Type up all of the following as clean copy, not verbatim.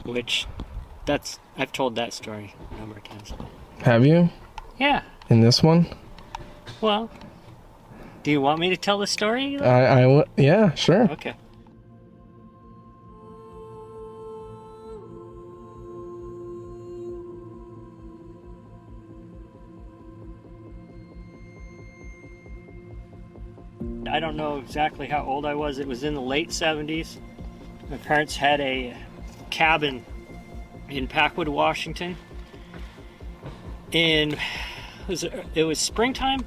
which I've told that story a number of times. Have you? Yeah. In this one? Well, do you want me to tell the story? Yeah, sure. Okay. I don't know exactly how old I was. It was in the late 70s. My parents had a cabin in Packwood, Washington. And it was springtime.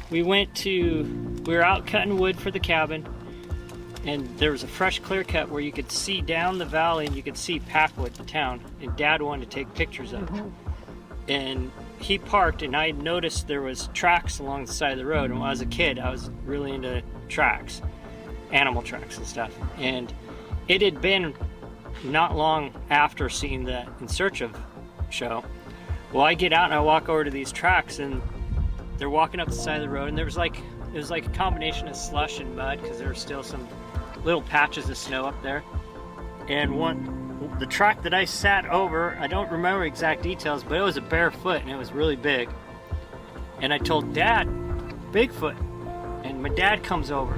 We were out cutting wood for the cabin, and there was a fresh clear cut where you could see down the valley and you could see Packwood, the town, and Dad wanted to take pictures of it. And he parked, and I noticed there was tracks along the side of the road. And when I was a kid, I was really into tracks, animal tracks and stuff. And it had been not long after seeing the In Search of show. Well, I get out and I walk over to these tracks, and they're walking up the side of the road, and it was like a combination of slush and mud because there were still some little patches of snow up there. And the track that I sat over, I don't remember exact details, but it was a barefoot and it was really big. And I told Dad, Bigfoot. And my dad comes over,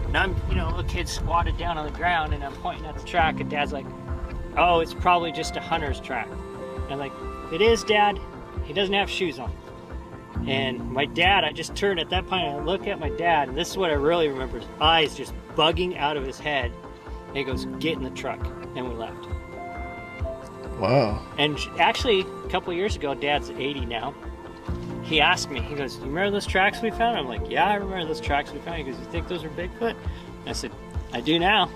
and I'm, a kid squatted down on the ground, and I'm pointing at the track, and Dad's like, "Oh, it's probably just a hunter's track." And I'm like, "It is, Dad. He doesn't have shoes on." And my dad, I just turned at that point and I look at my dad, and this is what I really remember, his eyes just bugging out of his head. And he goes, "Get in the truck." And we left. Wow. And actually, a couple of years ago, Dad's 80 now, he asked me, he goes, "You remember those tracks we found?" I'm like, "Yeah, I remember those tracks we found." He goes, "You think those are Bigfoot?" I said, "I do now."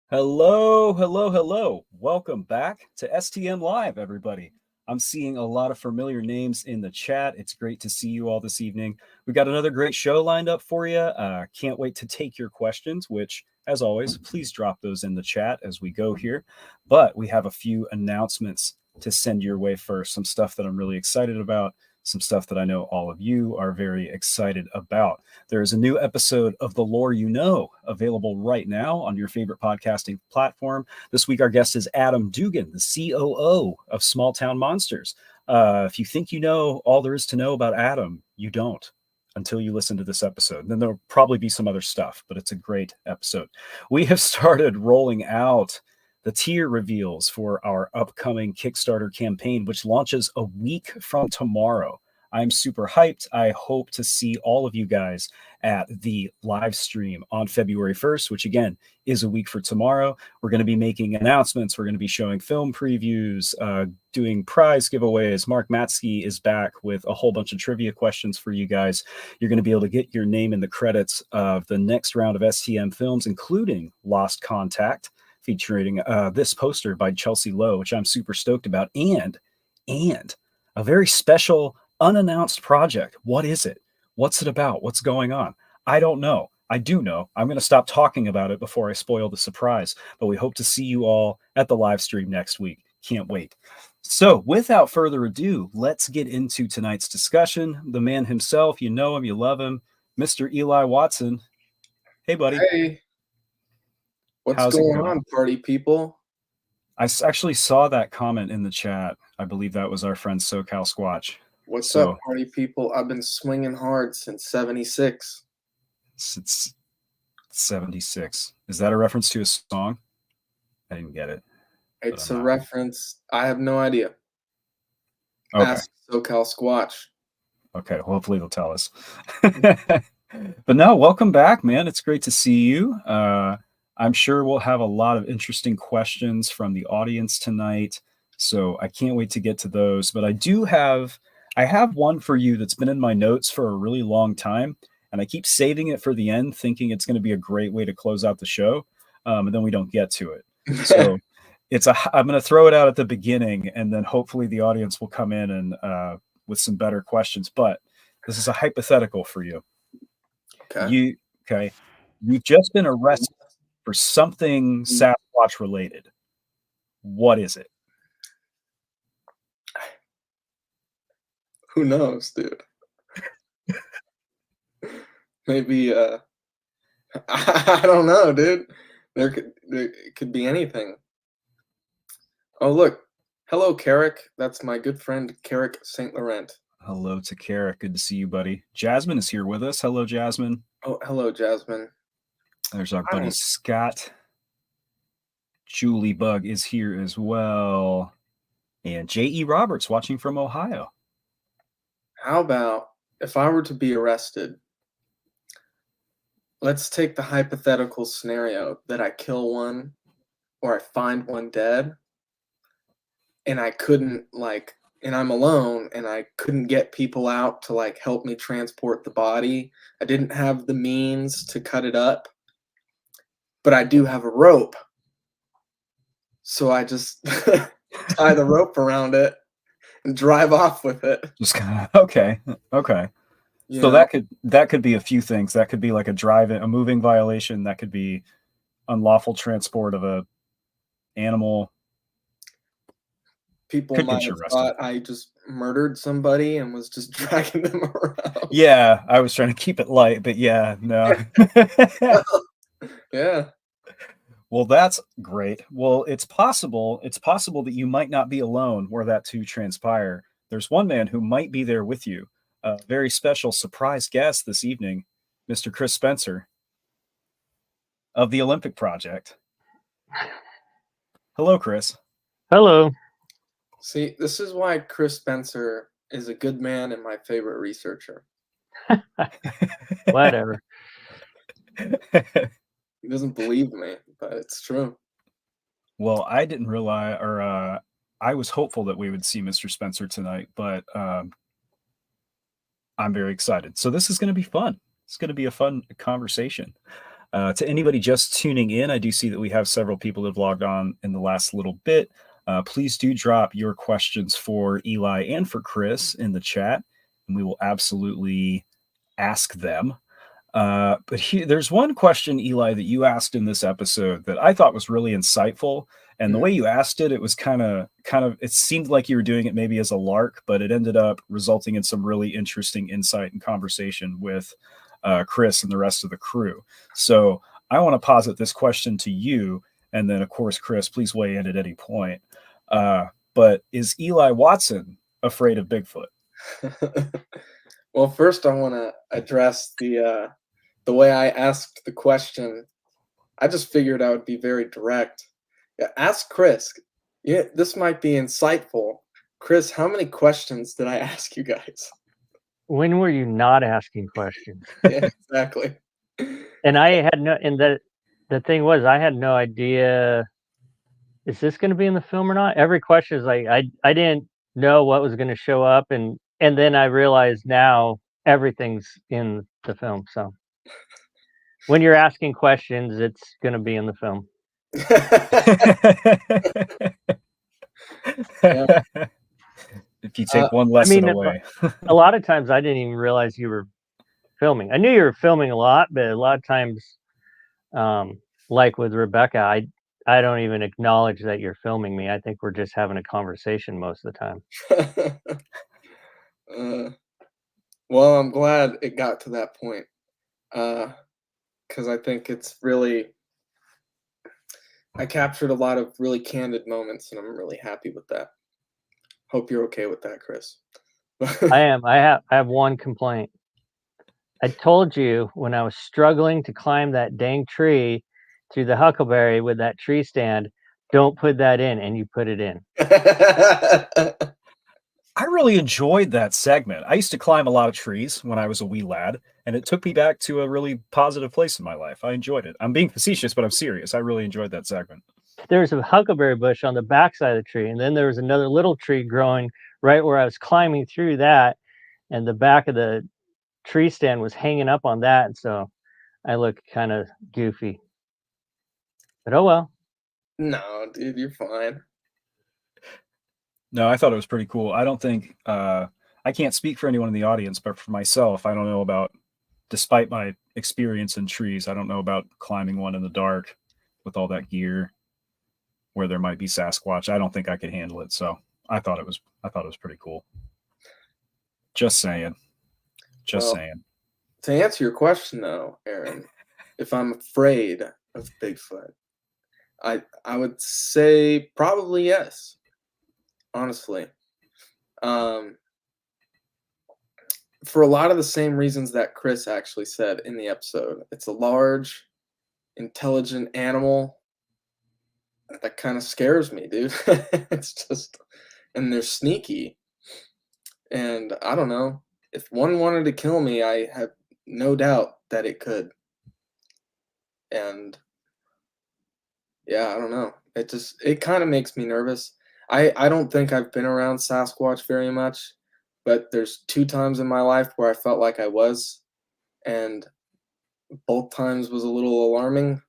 Hello, hello, hello. Welcome back to STM Live, everybody. I'm seeing a lot of familiar names in the chat. It's great to see you all this evening. We got another great show lined up for you. Can't wait to take your questions, which, as always, please drop those in the chat as we go here. But we have a few announcements to send your way first. Some stuff that I'm really excited about. Some stuff that I know all of you are very excited about. There is a new episode of The Lore You Know available right now on your favorite podcasting platform. This week, our guest is Adam Dugan, the COO of Small Town Monsters. If you think you know all there is to know about Adam, you don't until you listen to this episode. And then there'll probably be some other stuff, but it's a great episode. We have started rolling out the tier reveals for our upcoming Kickstarter campaign, which launches a week from tomorrow. I'm super hyped. I hope to see all of you guys at the live stream on February 1st, which again is a week for tomorrow. We're going to be making announcements. We're going to be showing film previews, doing prize giveaways. Mark Matsky is back with a whole bunch of trivia questions for you guys. You're going to be able to get your name in the credits of the next round of STM films, including Lost Contact, featuring this poster by Chelsea Lowe, which I'm super stoked about, and a very special unannounced project. What is it? What's it about? What's going on? I don't know. I do know. I'm going to stop talking about it before I spoil the surprise, but we hope to see you all at the live stream next week. Can't wait. So without further ado, let's get into tonight's discussion. The man himself, you know him, you love him, Mr. Eli Watson. Hey, buddy. Hey. What's going on, party people? I actually saw that comment in the chat. I believe that was our friend SoCal Squatch. What's up, party people? I've been swinging hard since 76. It's 76. Is that a reference to a song? I didn't get it. It's a reference. I have no idea. Okay. Ask SoCal Squatch. Okay, well, hopefully they'll tell us. But no, welcome back, man. It's great to see you. I'm sure we'll have a lot of interesting questions from the audience tonight, so I can't wait to get to those. But I have one for you that's been in my notes for a really long time, and I keep saving it for the end, thinking it's going to be a great way to close out the show, and then we don't get to it. So I'm going to throw it out at the beginning, and then hopefully the audience will come in and with some better questions. But this is a hypothetical for you. Okay. You've just been arrested for something Sasquatch related. What is it? Who knows, dude? Maybe I don't know, dude. There could be anything. Oh, look. Hello, Carrick. That's my good friend Carrick St. Laurent. Hello to Carrick. Good to see you, buddy. Jasmine is here with us. Hello, Jasmine. Oh, hello, Jasmine. There's our buddy Scott. Julie Bug is here as well. And J.E. Roberts watching from Ohio. How about if I were to be arrested? Let's take the hypothetical scenario that I kill one or I find one dead and I couldn't and I'm alone and I couldn't get people out to help me transport the body. I didn't have the means to cut it up, but I do have a rope. So I just tie the rope around it and drive off with it. Just kind of okay. You So know? that could be a few things. That could be like a moving violation. That could be unlawful transport of a animal. People Could might get you have arrested. thought I just murdered somebody and was just dragging them around. Yeah, I was trying to keep it light, but yeah, no. Yeah. Well, that's great. Well, it's possible that you might not be alone were that to transpire. There's one man who might be there with you. A very special surprise guest this evening, Mr. Chris Spencer of the Olympic Project. Hello, Chris. Hello. See, this is why Chris Spencer is a good man and my favorite researcher. Whatever. He doesn't believe me, but it's true. Well, I didn't realize, or I was hopeful that we would see Mr. Spencer tonight, but I'm very excited. So this is going to be fun. It's going to be a fun conversation. To anybody just tuning in, I do see that we have several people that have logged on in the last little bit. Please do drop your questions for Eli and for Chris in the chat, and we will absolutely ask them. But there's one question, Eli, that you asked in this episode that I thought was really insightful. And the way you asked it, it was kind of, it seemed like you were doing it maybe as a lark, but it ended up resulting in some really interesting insight and conversation with Chris and the rest of the crew. So I want to posit this question to you. And then, of course, Chris, please weigh in at any point. But is Eli Watson afraid of Bigfoot? Well, first I want to address the way I asked the question. I just figured I would be very direct. Yeah, ask Chris. Yeah, this might be insightful. Chris, how many questions did I ask you guys? When were you not asking questions? Yeah, exactly. And I had no, and the thing was, I had no idea, is this going to be in the film or not? Every question is like, I didn't know what was going to show up. And then I realized now everything's in the film. So when you're asking questions, it's going to be in the film. Yeah. If you take one lesson away. A lot of times I didn't even realize you were filming. I knew you were filming a lot, but a lot of times, like with Rebecca, I don't even acknowledge that you're filming me. I think we're just having a conversation most of the time. Well, I'm glad it got to that point, because I think it's really, I captured a lot of really candid moments, and I'm really happy with that. Hope you're okay with that, Chris. I am. I have one complaint. I told you when I was struggling to climb that dang tree through the huckleberry with that tree stand, don't put that in, and you put it in. I really enjoyed that segment. I used to climb a lot of trees when I was a wee lad, and it took me back to a really positive place in my life. I enjoyed it. I'm being facetious, but I'm serious. I really enjoyed that segment. There's a huckleberry bush on the backside of the tree, and then there was another little tree growing right where I was climbing through that, and the back of the tree stand was hanging up on that, and so I look kind of goofy. But oh well. No, dude, you're fine. No, I thought it was pretty cool. I don't think I can't speak for anyone in the audience, but for myself, I don't know about, despite my experience in trees, I don't know about climbing one in the dark. with all that gear where there might be Sasquatch. I don't think I could handle it. So I thought it was pretty cool. Just saying. Just saying. To answer your question though, Aaron, if I'm afraid of Bigfoot, I would say probably yes. Honestly. For a lot of the same reasons that Chris actually said in the episode. It's a large, intelligent animal that kind of scares me, dude. It's just, and they're sneaky. And I don't know, if one wanted to kill me, I have no doubt that it could. And yeah, I don't know. It kind of makes me nervous. I don't think I've been around Sasquatch very much, but there's 2 times in my life where I felt like I was, and both times was a little alarming.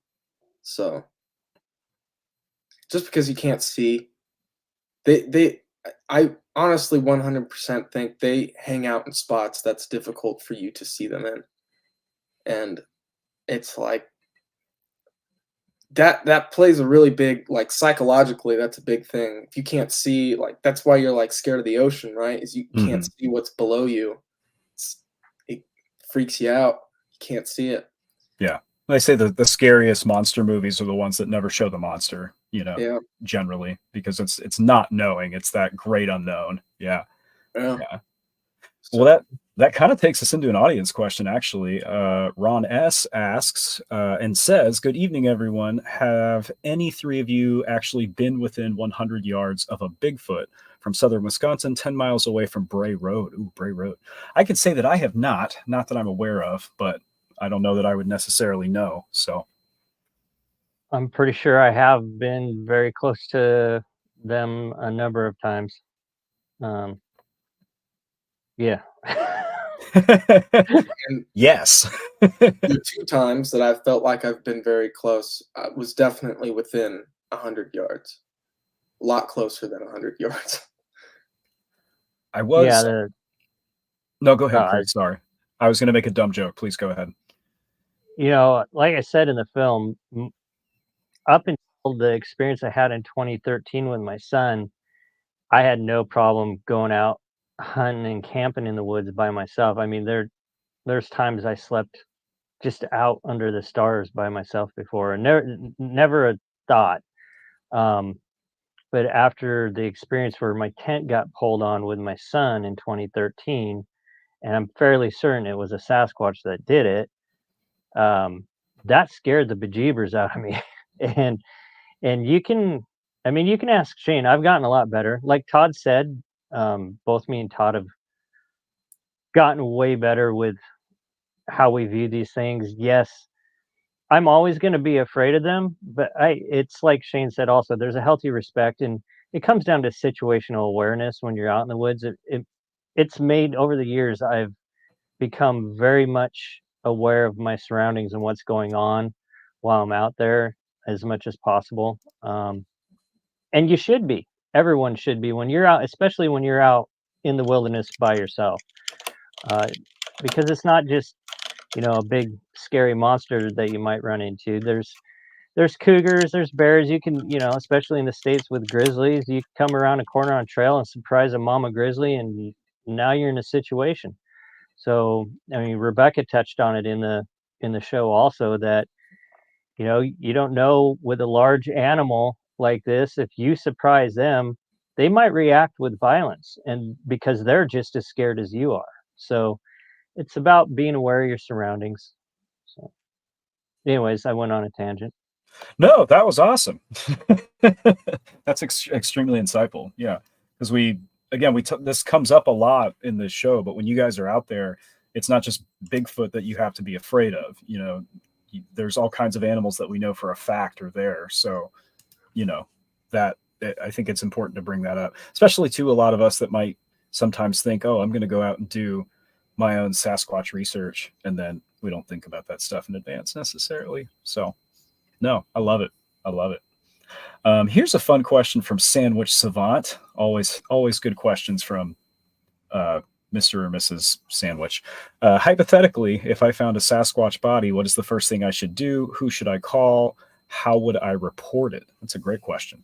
So just because you can't see, I honestly 100% think they hang out in spots that's difficult for you to see them in. And it's like that plays a really big, like, psychologically, that's a big thing. If you can't see, like, that's why you're like scared of the ocean, right? Is you can't see what's below you. It freaks you out. You can't see it. Yeah. They say the scariest monster movies are the ones that never show the monster, generally, because it's not knowing. It's that great unknown. Yeah. Well, that kind of takes us into an audience question, actually. Ron S. asks and says, "Good evening, everyone. Have any 3 of you actually been within 100 yards of a Bigfoot from southern Wisconsin, 10 miles away from Bray Road?" Ooh, Bray Road. I can say that I have not that I'm aware of, but I don't know that I would necessarily know. So I'm pretty sure I have been very close to them a number of times. Yeah. And yes. the 2 times that I've felt like I've been very close was definitely within 100 yards. A lot closer than 100 yards. I was. Yeah. No, go ahead, Chris. Sorry. I was going to make a dumb joke. Please go ahead. Like I said in the film, up until the experience I had in 2013 with my son, I had no problem going out hunting and camping in the woods by myself. I mean, there's times I slept just out under the stars by myself before, and never a thought. But after the experience where my tent got pulled on with my son in 2013, and I'm fairly certain it was a Sasquatch that did it, that scared the bejeebers out of me. and you can ask Shane. I've gotten a lot better. Like Todd said, both me and Todd have gotten way better with how we view these things. Yes, I'm always going to be afraid of them, but it's like Shane said also, there's a healthy respect, and it comes down to situational awareness when you're out in the woods. It's made over the years, I've become very much aware of my surroundings and what's going on while I'm out there as much as possible. And you should be. Everyone should be when you're out, especially when you're out in the wilderness by yourself, because it's not just a big scary monster that you might run into. There's cougars, there's bears. You can, especially in the States with grizzlies, you come around a corner on trail and surprise a mama grizzly, and now you're in a situation. So, I mean, Rebecca touched on it in the show also, that you don't know with a large animal like this, if you surprise them, they might react with violence, and because they're just as scared as you are. So it's about being aware of your surroundings. So anyways, I went on a tangent. No, that was awesome. That's extremely insightful. Yeah. Because this comes up a lot in this show, but when you guys are out there, it's not just Bigfoot that you have to be afraid of. There's all kinds of animals that we know for a fact are there. So, I think it's important to bring that up, especially to a lot of us that might sometimes think, oh, I'm going to go out and do my own Sasquatch research. And then we don't think about that stuff in advance necessarily. So no, I love it. I love it. Here's a fun question from Sandwich Savant. Always good questions from Mr. or Mrs. Sandwich. Hypothetically, if I found a Sasquatch body, what is the first thing I should do? Who should I call? How would I report it? That's a great question.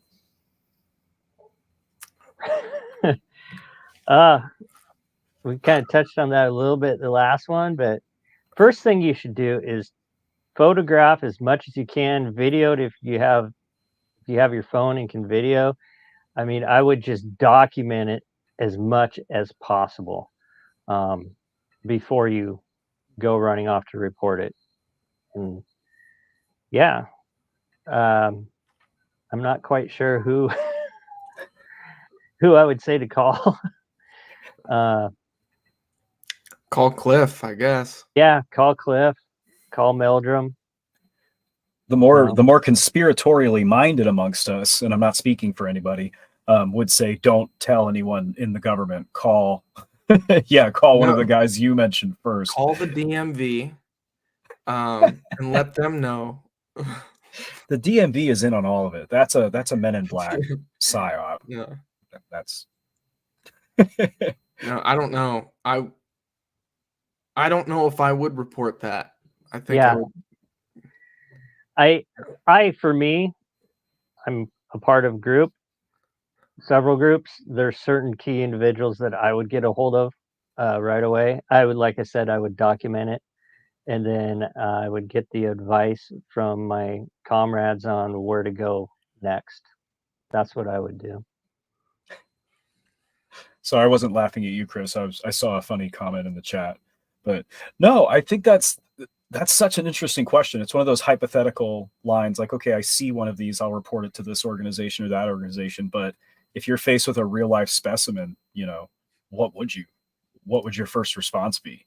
We kind of touched on that a little bit the last one, but first thing you should do is photograph as much as you can, video it if you have your phone and can video. I mean, I would just document it as much as possible before you go running off to report it. And yeah, I'm not quite sure who who I would say to call. Call Cliff, I guess. Yeah, call Cliff, call Meldrum. The more conspiratorially minded amongst us, and I'm not speaking for anybody, would say don't tell anyone in the government. Call one of the guys you mentioned first. Call the DMV and let them know. The DMV is in on all of it. That's a Men in Black psyop. Yeah. That's No, I don't know. I don't know if I would report that. I think I for me, I'm a part of several groups. There's certain key individuals that I would get a hold of right away. Like I said, I would document it, and then I would get the advice from my comrades on where to go next. That's what I would do. So I wasn't laughing at you, Chris. I saw a funny comment in the chat, but no, I think that's such an interesting question. It's one of those hypothetical lines, like, okay, I see one of these, I'll report it to this organization or that organization. But if you're faced with a real life specimen, what would your first response be?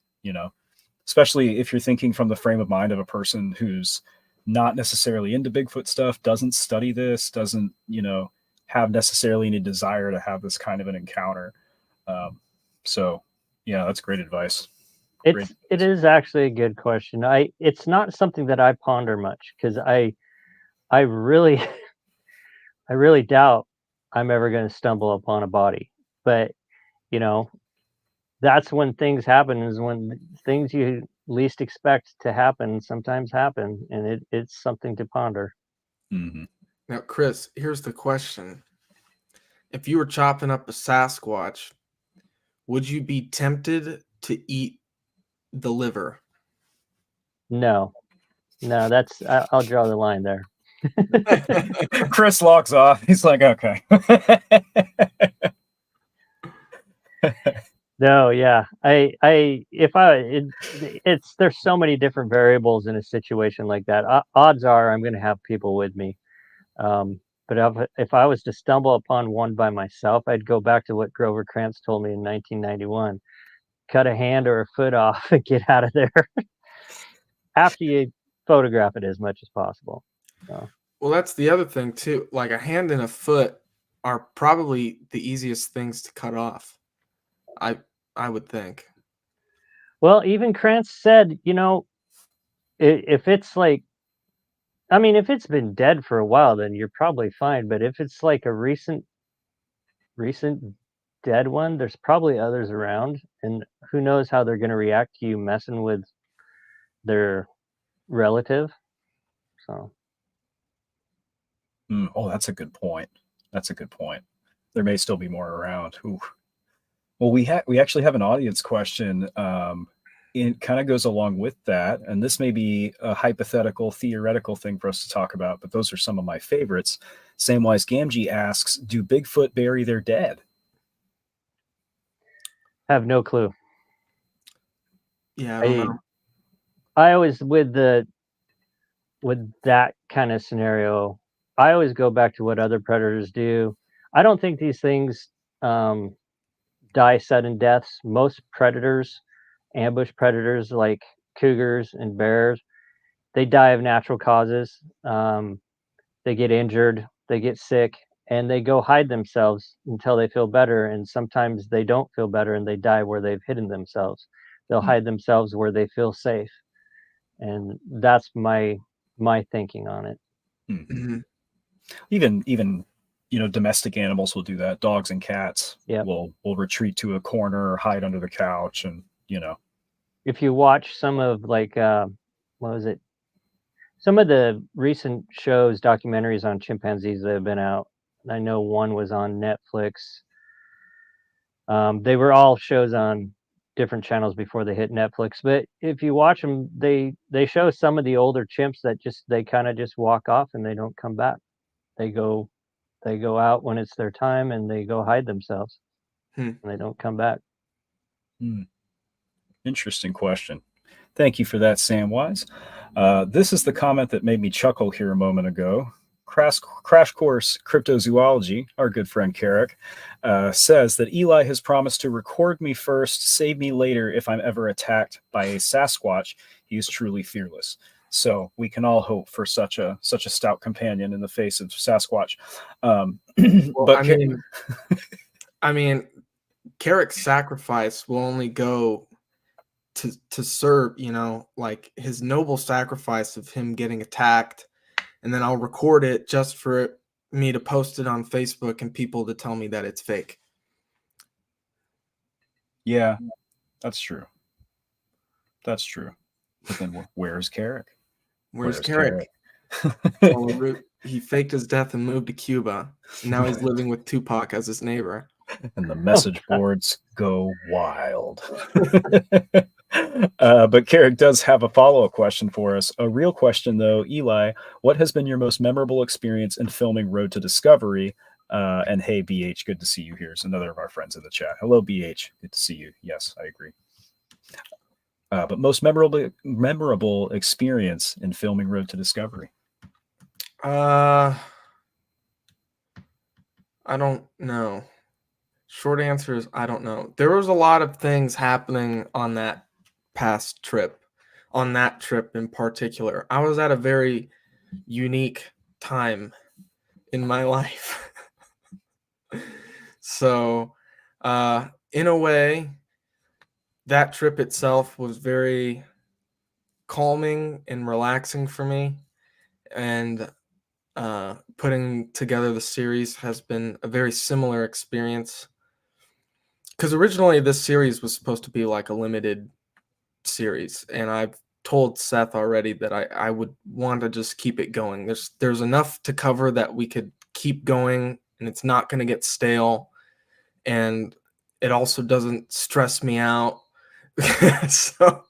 Especially if you're thinking from the frame of mind of a person who's not necessarily into Bigfoot stuff, doesn't study this, doesn't, have necessarily any desire to have this kind of an encounter. So yeah, that's great advice. It is actually a good question. It's not something that I ponder much, because I really I really doubt I'm ever going to stumble upon a body. But that's when things happen, is when things you least expect to happen sometimes happen, and it's something to ponder. Mm-hmm. Now, Chris, here's the question. If you were chopping up a Sasquatch, would you be tempted to eat the liver? No, I'll draw the line there. Chris logs off. He's like, okay. No, yeah. There's so many different variables in a situation like that. Odds are I'm going to have people with me. But if I was to stumble upon one by myself, I'd go back to what Grover Krantz told me in 1991. Cut a hand or a foot off and get out of there after you photograph it as much as possible. So. Well, that's the other thing too. Like a hand and a foot are probably the easiest things to cut off. I would think. Well, even Krantz said, if it's like, if it's been dead for a while, then you're probably fine. But if it's like a recent dead one, there's probably others around, and who knows how they're going to react to you messing with their relative. So. Oh, that's a good point. There may still be more around. Ooh. Well, we actually have an audience question. It kind of goes along with that, and this may be a hypothetical, theoretical thing for us to talk about, but those are some of my favorites. Samwise Gamgee asks, do Bigfoot bury their dead? Have no clue. Yeah, I don't know. I always, with that kind of scenario, I always go back to what other predators do. I don't think these things die sudden deaths. Most predators, ambush predators like cougars and bears, they die of natural causes. They get injured, they get sick, and they go hide themselves until they feel better. And sometimes they don't feel better and they die where they've hidden themselves. They'll hide themselves where they feel safe. And that's my thinking on it. Mm-hmm. Even domestic animals will do that. Dogs and cats will retreat to a corner or hide under the couch, and if you watch some of, like, what was it, Some of the recent shows, documentaries on chimpanzees that have been out, I know one was on Netflix. They were all shows on different channels before they hit Netflix. But if you watch them, they show some of the older chimps that they kind of just walk off and they don't come back. They go out when it's their time and they go hide themselves, and they don't come back. Interesting question. Thank you for that, Samwise. This is the comment that made me chuckle here a moment ago. Crash Course Cryptozoology, our good friend Carrick, says that Eli has promised to record me first, save me later if I'm ever attacked by a Sasquatch. He is truly fearless. So we can all hope for such a stout companion in the face of Sasquatch. I mean, Carrick's sacrifice will only go to serve, like his noble sacrifice of him getting attacked, and then I'll record it just for me to post it on Facebook and people to tell me that it's fake. Yeah, that's true. That's true. But then where's Carrick? Where's Carrick? Well, he faked his death and moved to Cuba. And now he's living with Tupac as his neighbor. And the message boards go wild. But Carrick does have a follow-up question for us. A real question, though. Eli, what has been your most memorable experience in filming Road to Discovery? And hey, BH, good to see you. Here's another of our friends in the chat. Hello, BH. Good to see you. Yes, I agree. But most memorable experience in filming Road to Discovery? I don't know. Short answer is I don't know. There was a lot of things happening on that past trip, on that trip in particular. I was at a very unique time in my life. So, in a way, that trip itself was very calming and relaxing for me. And putting together the series has been a very similar experience. Because originally this series was supposed to be like a limited series, and I've told Seth already that I would want to just keep it going. There's enough to cover that we could keep going, and it's not going to get stale, and it also doesn't stress me out. So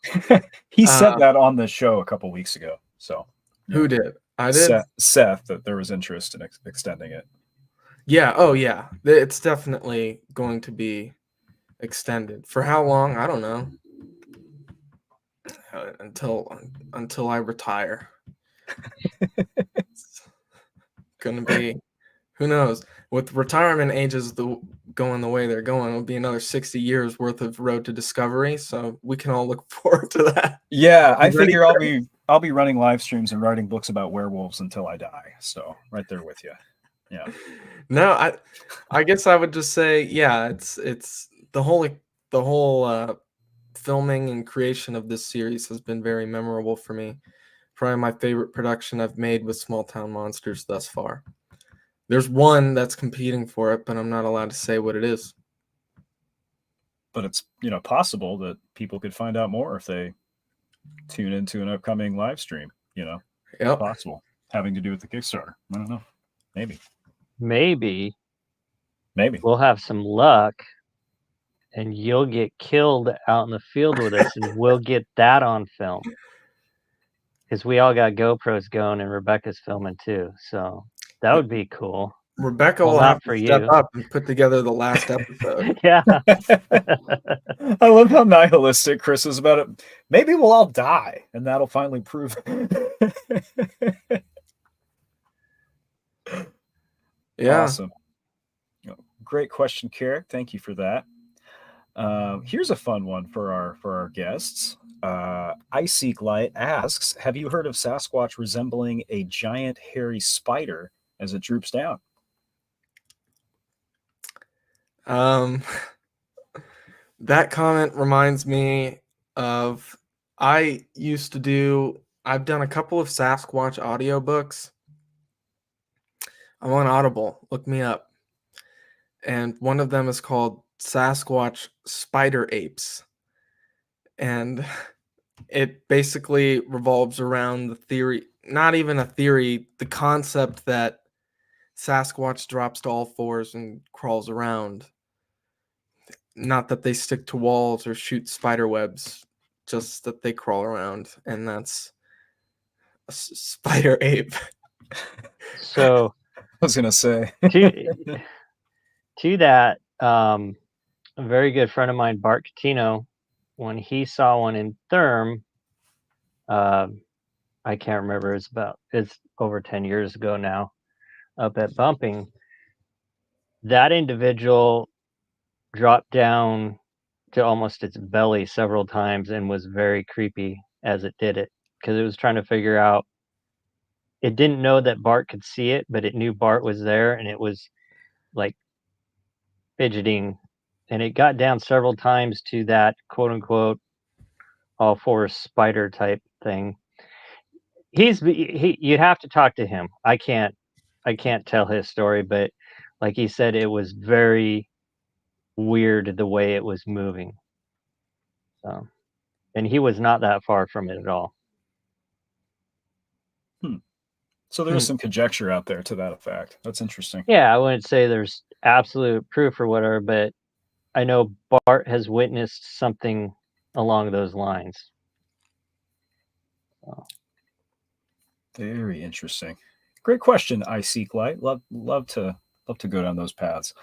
he said that on the show a couple weeks ago. So who did? I did. Seth, that there was interest in extending it. Yeah. Oh, yeah. It's definitely going to be extended. For how long? I don't know. Until I retire. It's gonna be, who knows? With retirement ages going the way they're going, it'll be another 60 years worth of Road to Discovery. So we can all look forward to that. Yeah, I figure I'll be running live streams and writing books about werewolves until I die. So right there with you. Yeah. No, I guess I would just say, yeah, it's the whole filming and creation of this series has been very memorable for me. Probably my favorite production I've made with Small Town Monsters thus far. There's one that's competing for it, but I'm not allowed to say what it is. But it's, possible that people could find out more if they tune into an upcoming live stream, Yep. Possible. Having to do with the Kickstarter. I don't know. Maybe We'll have some luck and you'll get killed out in the field with us and we'll get that on film. Because we all got GoPros going and Rebecca's filming too. So that would be cool. Rebecca will have to step up and put together the last episode. Yeah. I love how nihilistic Chris is about it. Maybe we'll all die and that'll finally prove it. Yeah. Awesome. Great question, Carrick. Thank you for that. Here's a fun one for our guests. I Seek Light asks, have you heard of Sasquatch resembling a giant hairy spider as it droops down? That comment reminds me of, I've done a couple of Sasquatch audiobooks. I'm on Audible. Look me up. And one of them is called Sasquatch Spider Apes. And it basically revolves around the theory. not even a theory, the concept that Sasquatch drops to all fours and crawls around. Not that they stick to walls or shoot spider webs, just that they crawl around, and that's a spider ape. So I was gonna say. to that, a very good friend of mine, Bart Catino, when he saw one in Therm, uh, I can't remember. It's over 10 years ago now, up at Bumping. That individual dropped down to almost its belly several times and was very creepy as it did it, because it was trying to figure out. It didn't know that Bart could see it, but it knew Bart was there, and it was like fidgeting, and it got down several times to that quote unquote all fours spider type thing. You'd have to talk to him. I can't tell his story, but like he said, it was very weird the way it was moving. So, and he was not that far from it at all. So there's some conjecture out there to that effect. That's interesting. Yeah, I wouldn't say there's absolute proof or whatever, but I know Bart has witnessed something along those lines. So. Very interesting. Great question, I Seek Light. Love to go down those paths.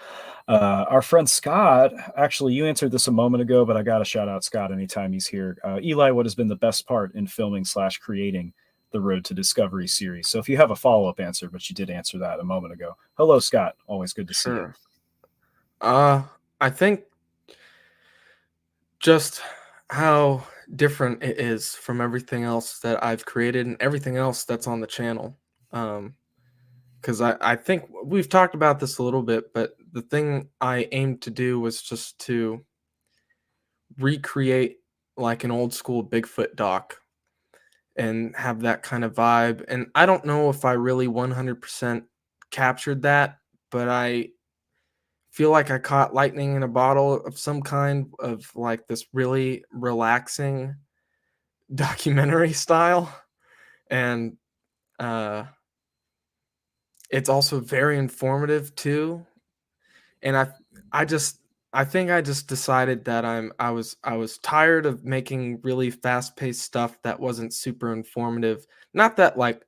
Our friend Scott, actually, you answered this a moment ago, but I got to shout out Scott anytime he's here. Eli, what has been the best part in filming / creating the Road to Discovery series? So if you have a follow-up answer, but you did answer that a moment ago. Hello, Scott. Always good to see you. I think just how different it is from everything else that I've created and everything else that's on the channel. Because I think we've talked about this a little bit, but the thing I aimed to do was just to recreate like an old school Bigfoot doc and have that kind of vibe. And I don't know if I really 100% captured that, but I feel like I caught lightning in a bottle of some kind of like this really relaxing documentary style. And it's also very informative too. And I think I just decided that I was tired of making really fast-paced stuff that wasn't super informative. Not that like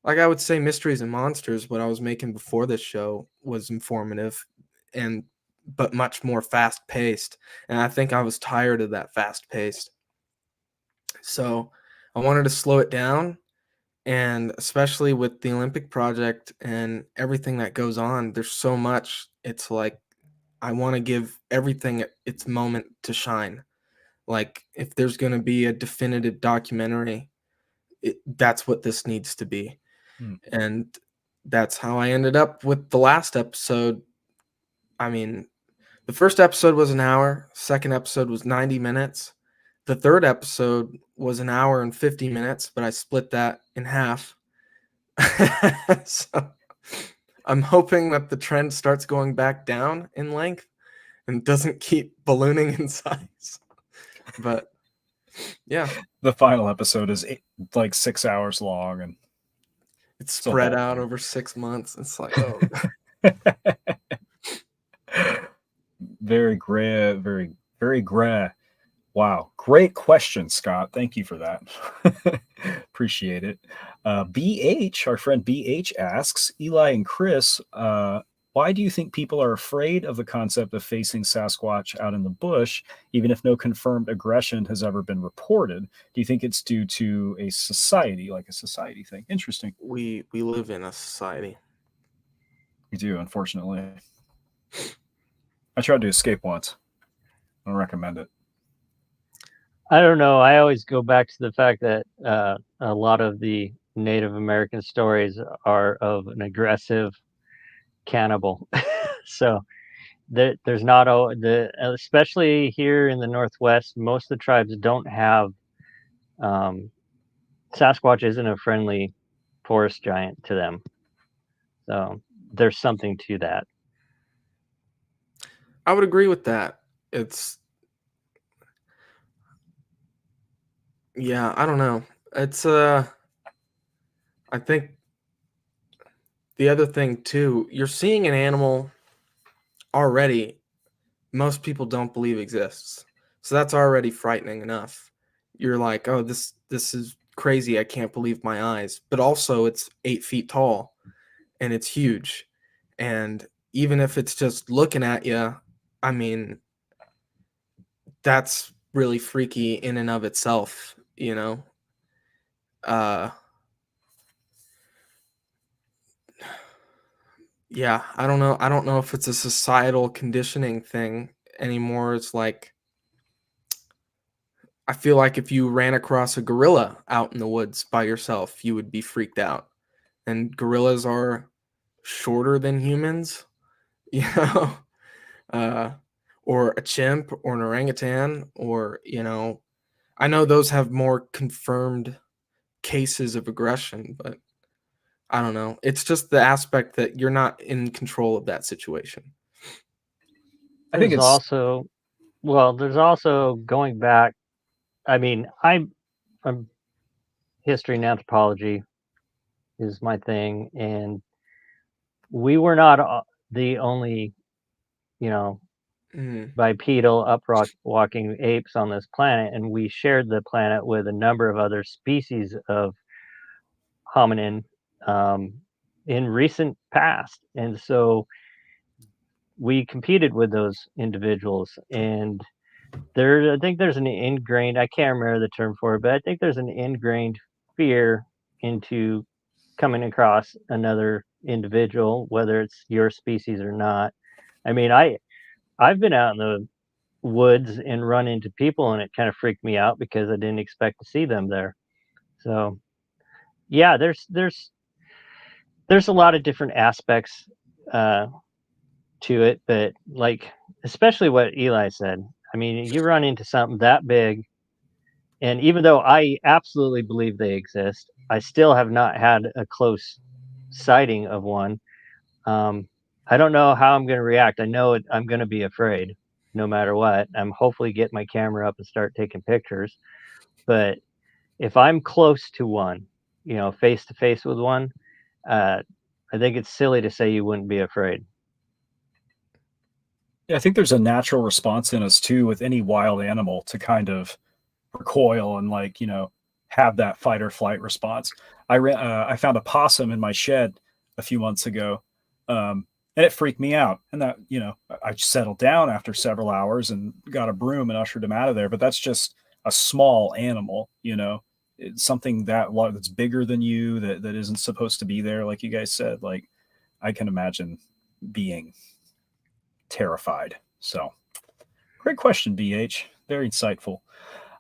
I would say Mysteries and Monsters, what I was making before this show was informative but much more fast-paced. And I think I was tired of that fast-paced. So I wanted to slow it down, and especially with the Olympic project and everything that goes on, there's so much. It's like I want to give everything its moment to shine. Like if there's going to be a definitive documentary, that's what this needs to be. And that's how I ended up with the last episode. I mean, the first episode was an hour. Second episode was 90 minutes. The third episode was an hour and 50 minutes, but I split that in half. So I'm hoping that the trend starts going back down in length and doesn't keep ballooning in size. But yeah, the final episode is like 6 hours long, and it's spread out over 6 months. It's like, oh. Very gray, very gray. Wow, great question, Scott. Thank you for that. Appreciate it. BH, our friend BH asks, Eli and Chris, why do you think people are afraid of the concept of facing Sasquatch out in the bush, even if no confirmed aggression has ever been reported? Do you think it's due to a society, like a society thing? Interesting. We live in a society. We do, unfortunately. I tried to escape once. I don't recommend it. I don't know. I always go back to the fact that a lot of the Native American stories are of an aggressive cannibal. So there's not especially here in the Northwest, most of the tribes don't have Sasquatch isn't a friendly forest giant to them. So there's something to that. I would agree with that. Yeah, I don't know. It's I think the other thing too, you're seeing an animal already most people don't believe exists. So that's already frightening enough. You're like, oh, this is crazy. I can't believe my eyes. But also it's 8 feet tall and it's huge. And even if it's just looking at you, I mean, that's really freaky in and of itself, you know? Yeah, I don't know. I don't know if it's a societal conditioning thing anymore. It's like, I feel like if you ran across a gorilla out in the woods by yourself, you would be freaked out. And gorillas are shorter than humans, you know, uh, or a chimp or an orangutan, or, you know, I know those have more confirmed cases of aggression, but I don't know. It's just the aspect that you're not in control of that situation. I think There's it's also, well, there's also going back. I mean, I'm history and anthropology is my thing, and we were not the only, you know, Mm, bipedal uprock walking apes on this planet, and we shared the planet with a number of other species of hominin um, in recent past, and so we competed with those individuals. And I think there's an ingrained, I can't remember the term for it, but I think there's an ingrained fear into coming across another individual, whether it's your species or not. I mean, I've been out in the woods and run into people, and it kind of freaked me out because I didn't expect to see them there. So yeah, there's a lot of different aspects uh, to it, but like especially what Eli said. I mean, you run into something that big, and even though I absolutely believe they exist, I still have not had a close sighting of one. Um, I don't know how I'm going to react. I know I'm going to be afraid no matter what. I'm hopefully get my camera up and start taking pictures. But if I'm close to one, you know, face to face with one, uh, I think it's silly to say you wouldn't be afraid. Yeah, I think there's a natural response in us too with any wild animal to kind of recoil and like have that fight or flight response. I found a possum in my shed a few months ago, and it freaked me out. And that I settled down after several hours and got a broom and ushered him out of there. But that's just a small animal, It's something that's bigger than you that isn't supposed to be there, like you guys said. Like I can imagine being terrified. So great question, BH. Very insightful.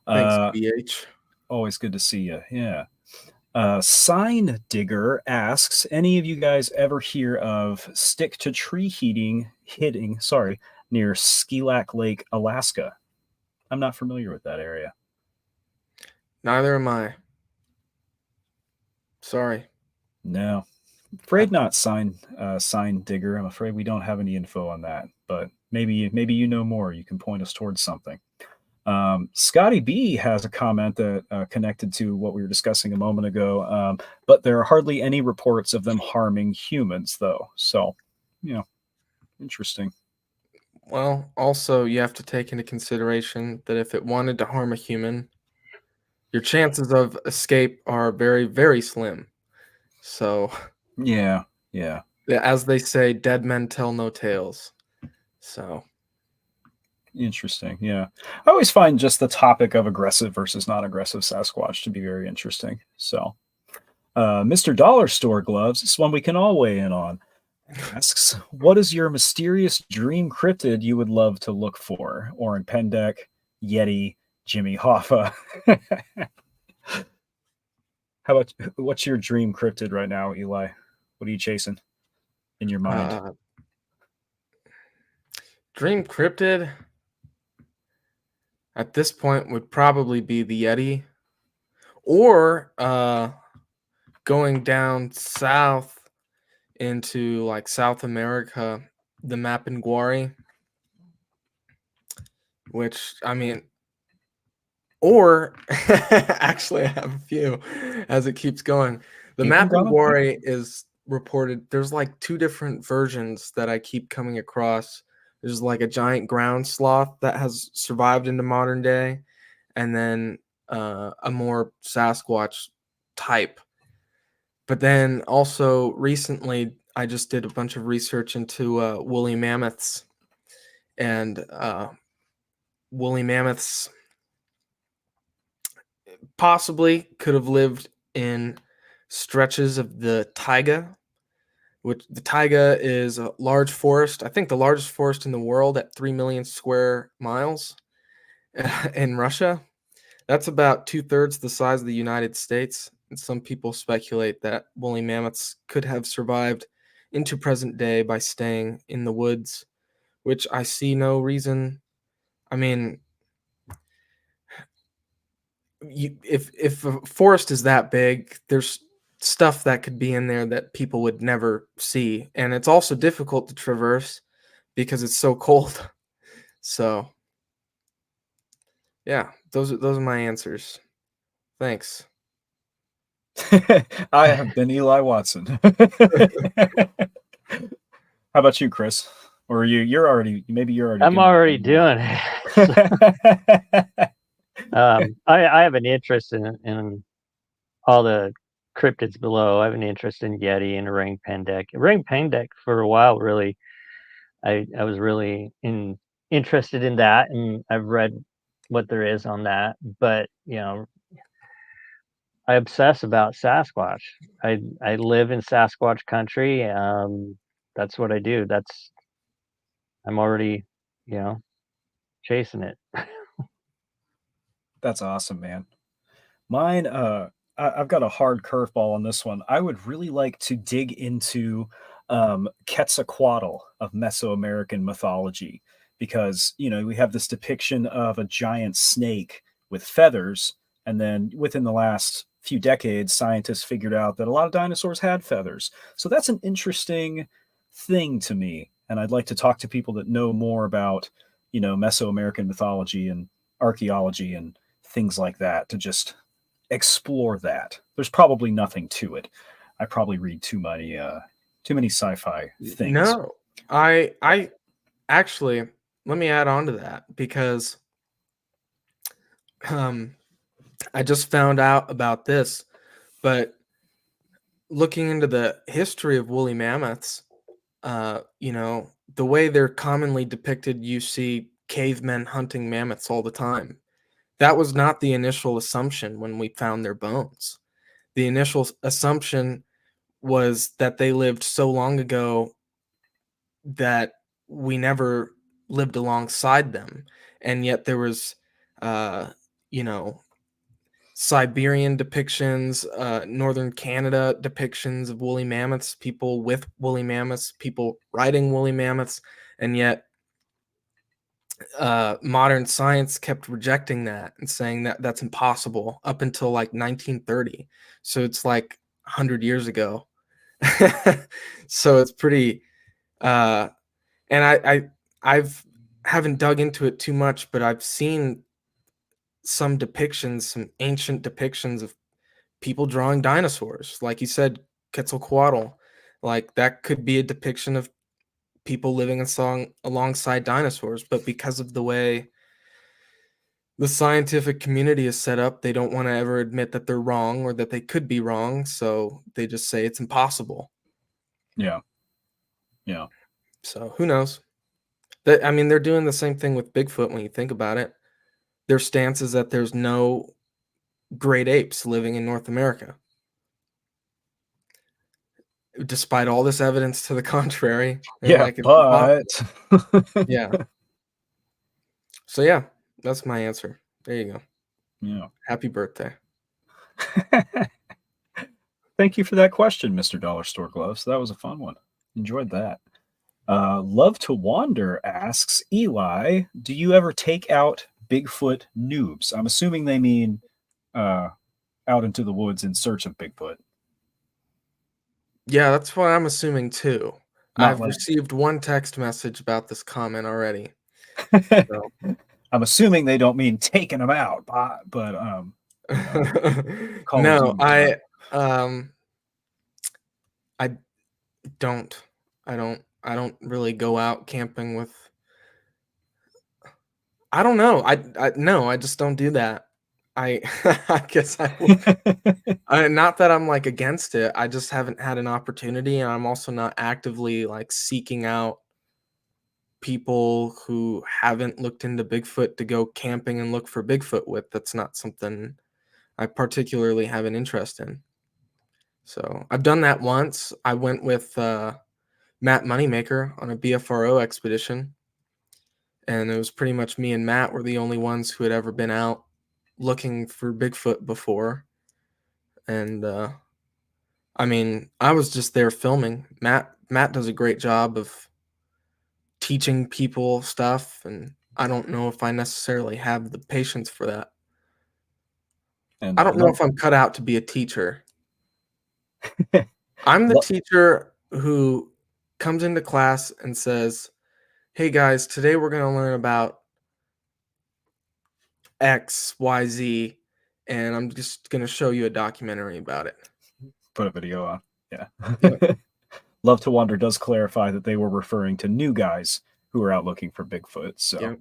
thanks, Uh, BH. Always good to see you. Yeah. Sign Digger asks, any of you guys ever hear of stick to tree hitting, near Skilak Lake, Alaska? I'm not familiar with that area. Neither am I. Sorry. No. Afraid not, sign Digger. I'm afraid we don't have any info on that, but maybe you know more. You can point us towards something. Scotty B has a comment that connected to what we were discussing a moment ago, but there are hardly any reports of them harming humans, though. So, interesting. Well, also, you have to take into consideration that if it wanted to harm a human, your chances of escape are very, very slim. So, Yeah, yeah. as they say, dead men tell no tales. So, Interesting. Yeah. I always find just the topic of aggressive versus non-aggressive Sasquatch to be very interesting. So, Mr. Dollar Store Gloves, this one we can all weigh in on, asks, what is your mysterious dream cryptid you would love to look for? Oren Pendek, Yeti, Jimmy Hoffa. What's your dream cryptid right now, Eli? What are you chasing in your mind? dream cryptid at this point would probably be the Yeti, or going down south into like South America, the Mapinguari, which I mean, or actually I have a few as it keeps going. The Keep 'em Mapid coming. Wari is reported. There's like 2 different versions that I keep coming across. There's like a giant ground sloth that has survived into modern day, and then a more Sasquatch type. But then also recently, I just did a bunch of research into woolly mammoths, and woolly mammoths possibly could have lived in stretches of the taiga, which the taiga is a large forest. I think the largest forest in the world at 3 million square miles in Russia. That's about 2/3 the size of the United States. And some people speculate that woolly mammoths could have survived into present day by staying in the woods, which I see no reason. I mean, if a forest is that big, there's stuff that could be in there that people would never see, and it's also difficult to traverse because it's so cold. So, yeah, those are my answers. Thanks. I have been Eli Watson. How about you, Chris? Or are you're already I'm already doing it. I have an interest in all the cryptids below. I have an interest in Yeti and ring pendek. Ring pendek for a while, really. I was really interested in that, and I've read what there is on that. But I obsess about Sasquatch. I live in Sasquatch country. That's what I do. I'm already, chasing it. That's awesome, man. Mine, I've got a hard curveball on this one. I would really like to dig into Quetzalcoatl of Mesoamerican mythology because, we have this depiction of a giant snake with feathers. And then within the last few decades, scientists figured out that a lot of dinosaurs had feathers. So that's an interesting thing to me. And I'd like to talk to people that know more about, Mesoamerican mythology and archaeology and things like that to just explore that. There's probably nothing to it. I probably read too many sci-fi things. No, I actually, let me add on to that because I just found out about this, but looking into the history of woolly mammoths, the way they're commonly depicted, you see cavemen hunting mammoths all the time. That was not the initial assumption when we found their bones. The initial assumption was that they lived so long ago that we never lived alongside them. And yet there was, Siberian depictions, northern Canada depictions of woolly mammoths, people with woolly mammoths, people riding woolly mammoths, and yet modern science kept rejecting that and saying that that's impossible up until like 1930. So it's like 100 years ago. So it's pretty, and I've haven't dug into it too much, but I've seen some depictions, some ancient depictions of people drawing dinosaurs. Like you said, Quetzalcoatl, like that could be a depiction of people living alongside dinosaurs. But because of the way the scientific community is set up, they don't want to ever admit that they're wrong or that they could be wrong. So they just say it's impossible. Yeah. Yeah. So who knows? They're doing the same thing with Bigfoot when you think about it. Their stance is that there's no great apes living in North America. Despite all this evidence to the contrary. Yeah, but yeah. So yeah, that's my answer. There you go. Yeah. Happy birthday. Thank you for that question, Mr. Dollar Store Gloves. That was a fun one. Enjoyed that. Love to Wander asks, Eli, do you ever take out Bigfoot noobs? I'm assuming they mean out into the woods in search of Bigfoot. Yeah, that's what I'm assuming too. Not I've like- received one text message about this comment already. So. I'm assuming they don't mean taking them out, but no, I don't. I don't really go out camping with. I don't know. No, I just don't do that. I I guess not that I'm like against it. I just haven't had an opportunity, and I'm also not actively like seeking out people who haven't looked into Bigfoot to go camping and look for Bigfoot with. That's not something I particularly have an interest in. So I've done that once. I went with Matt Moneymaker on a BFRO expedition, and it was pretty much me and Matt were the only ones who had ever been out looking for Bigfoot before. And I mean, I was just there filming. Matt does a great job of teaching people stuff, and I don't know if I necessarily have the patience for that. And I don't know if I'm cut out to be a teacher. I'm the teacher who comes into class and says, "Hey guys, today we're going to learn about X, Y, Z, and I'm just going to show you a documentary about it." Put a video on. Yeah. Yep. Love to Wander does clarify that they were referring to new guys who are out looking for Bigfoot. So, Yep.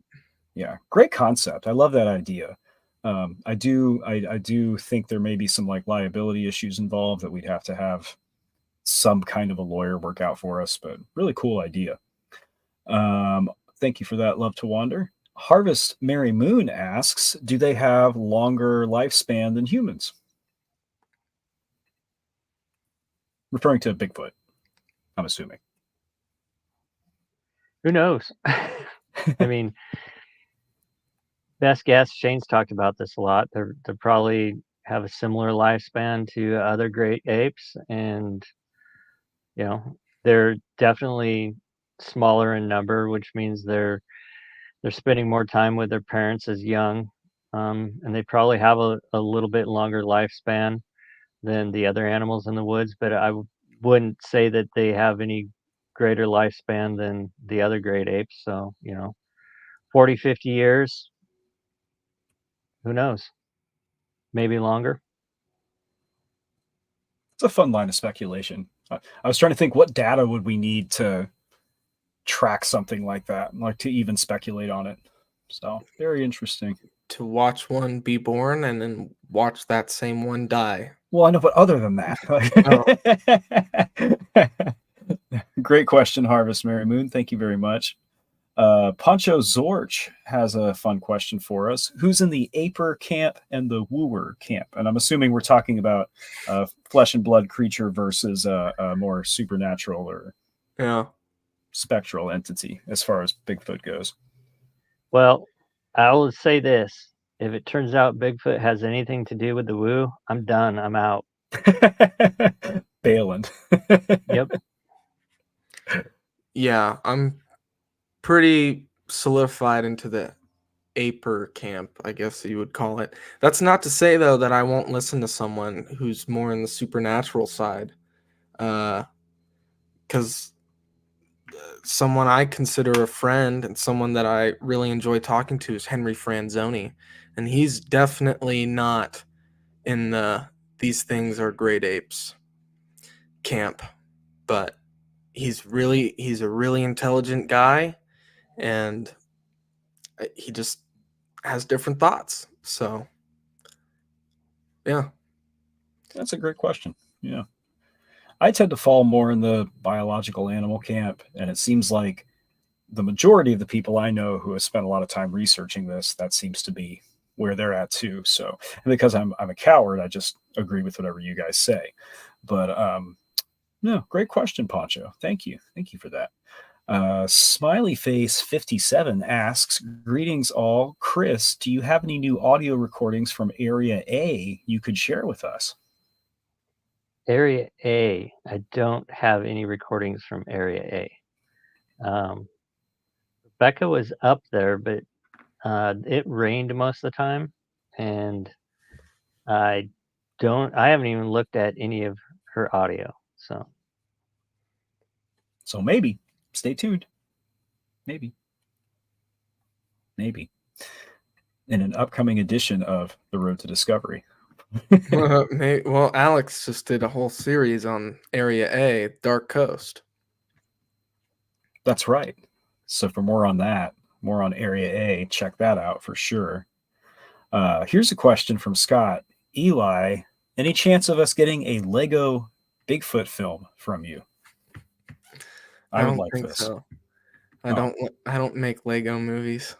yeah, great concept. I love that idea. I do think there may be some like liability issues involved that we'd have to have some kind of a lawyer work out for us, but really cool idea. Thank you for that, Love to Wander. Harvest Mary Moon asks, do they have longer lifespan than humans? Referring to Bigfoot, I'm assuming. Who knows? I mean, best guess, Shane's talked about this a lot. They probably have a similar lifespan to other great apes, and you know, they're definitely smaller in number, which means they're spending more time with their parents as young, and they probably have a little bit longer lifespan than the other animals in the woods. But I wouldn't say that they have any greater lifespan than the other great apes. So 40, 50 years. Who knows? Maybe longer. It's a fun line of speculation. I was trying to think, what data would we need to track something like that, like to even speculate on it. So very interesting. To watch one be born and then watch that same one die. Well, I know, but other than that, Great question, Harvest Mary Moon. Thank you very much. Poncho Zorch has a fun question for us. Who's in the Aper camp and the Wooer camp? And I'm assuming we're talking about flesh and blood creature versus a more supernatural or spectral entity as far as Bigfoot goes. Well, I will say this. If it turns out Bigfoot has anything to do with the woo, I'm done. I'm out. Bailing. Yep. Yeah, I'm pretty solidified into the Aper camp, I guess you would call it. That's not to say, though, that I won't listen to someone who's more in the supernatural side. Because someone I consider a friend and someone that I really enjoy talking to is Henry Franzoni. And he's definitely not in the these things are great apes camp. But he's a really intelligent guy, and he just has different thoughts. So, yeah. That's a great question. Yeah. I tend to fall more in the biological animal camp, and it seems like the majority of the people I know who have spent a lot of time researching this, that seems to be where they're at too. So, and because I'm a coward, I just agree with whatever you guys say. But no, great question, Poncho. Thank you for that. Smiley Face 57 asks, greetings all. Chris, do you have any new audio recordings from Area A you could share with us? Area A. I don't have any recordings from Area A. Rebecca was up there, but it rained most of the time, and I haven't even looked at any of her audio. So maybe. Stay tuned. Maybe. In an upcoming edition of The Road to Discovery. Well, Alex just did a whole series on Area A, Dark Coast. That's right. So for more on that, more on Area A, check that out for sure. Here's a question from Scott. Eli, any chance of us getting a Lego Bigfoot film from you? I I would don't like think this. so. I Oh. don't make Lego movies.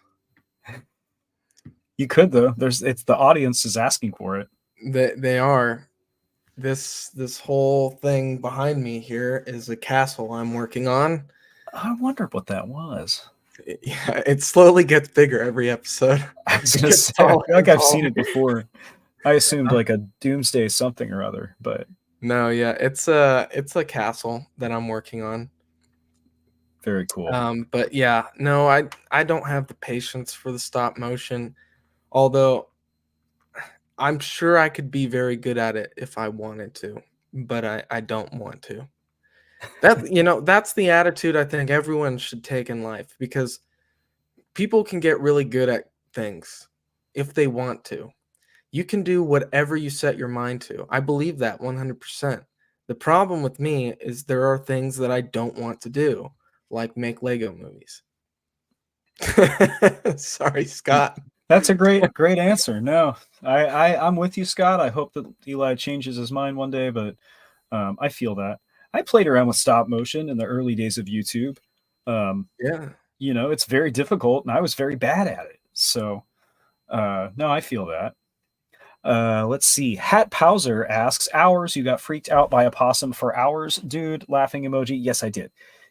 You could though. It's the audience is asking for it. They are. This whole thing behind me here is a castle I'm working on. I wondered what that was. Yeah, it slowly gets bigger every episode. I was It gonna gets say, I taller feel like and I've seen taller. it before. I assumed like a doomsday something or other, but No, yeah, it's a castle that I'm working on. very cool. But yeah, no, I don't have the patience for the stop motion. Although I'm sure I could be very good at it if I wanted to, but I don't want to. That's the attitude I think everyone should take in life, because people can get really good at things if they want to. You can do whatever you set your mind to. I believe that 100%. The problem with me is there are things that I don't want to do, like make Lego movies. Sorry, Scott. That's a great answer. No, I'm with you, Scott. I hope that Eli changes his mind one day, but I feel that. I played around with stop motion in the early days of YouTube. Yeah. It's very difficult, and I was very bad at it. So, no, I feel that. Let's see. Hat Powser asks, "Hours? You got freaked out by a possum for hours, dude?" Laughing emoji. Yes, I did.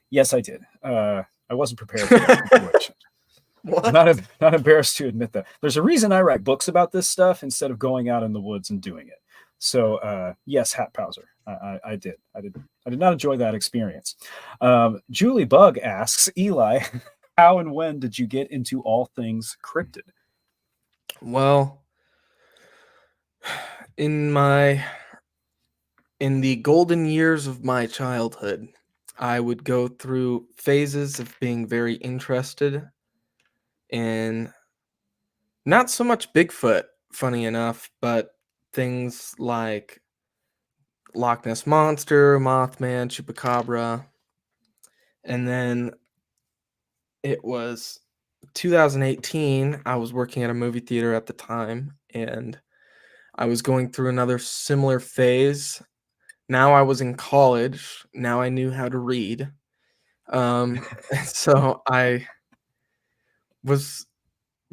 Yes, I did. I wasn't prepared for that situation. What? Not embarrassed to admit that. There's a reason I write books about this stuff instead of going out in the woods and doing it. So yes, Hat Powser. I did. I did not enjoy that experience. Julie Bug asks, Eli, how and when did you get into all things cryptid? Well, in the golden years of my childhood, I would go through phases of being very interested in not so much Bigfoot, funny enough, but things like Loch Ness Monster, Mothman, Chupacabra. And then it was 2018. I was working at a movie theater at the time, and I was going through another similar phase. Now I was in college. Now I knew how to read. So I was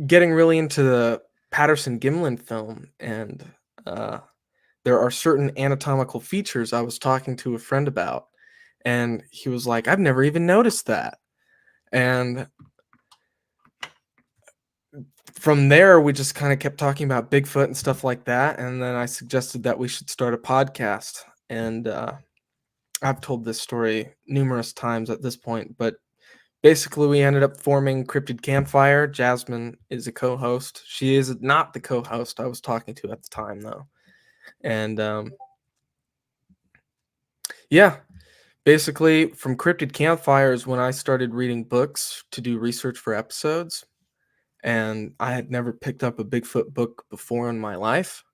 getting really into the Patterson Gimlin film, and there are certain anatomical features I was talking to a friend about, and he was like, "I've never even noticed that." And from there, we just kind of kept talking about Bigfoot and stuff like that, and then I suggested that we should start a podcast. And I've told this story numerous times at this point, but basically, we ended up forming Cryptid Campfire. Jasmine is a co-host. She is not the co-host I was talking to at the time, though. And yeah, basically, from Cryptid Campfire is when I started reading books to do research for episodes. And I had never picked up a Bigfoot book before in my life.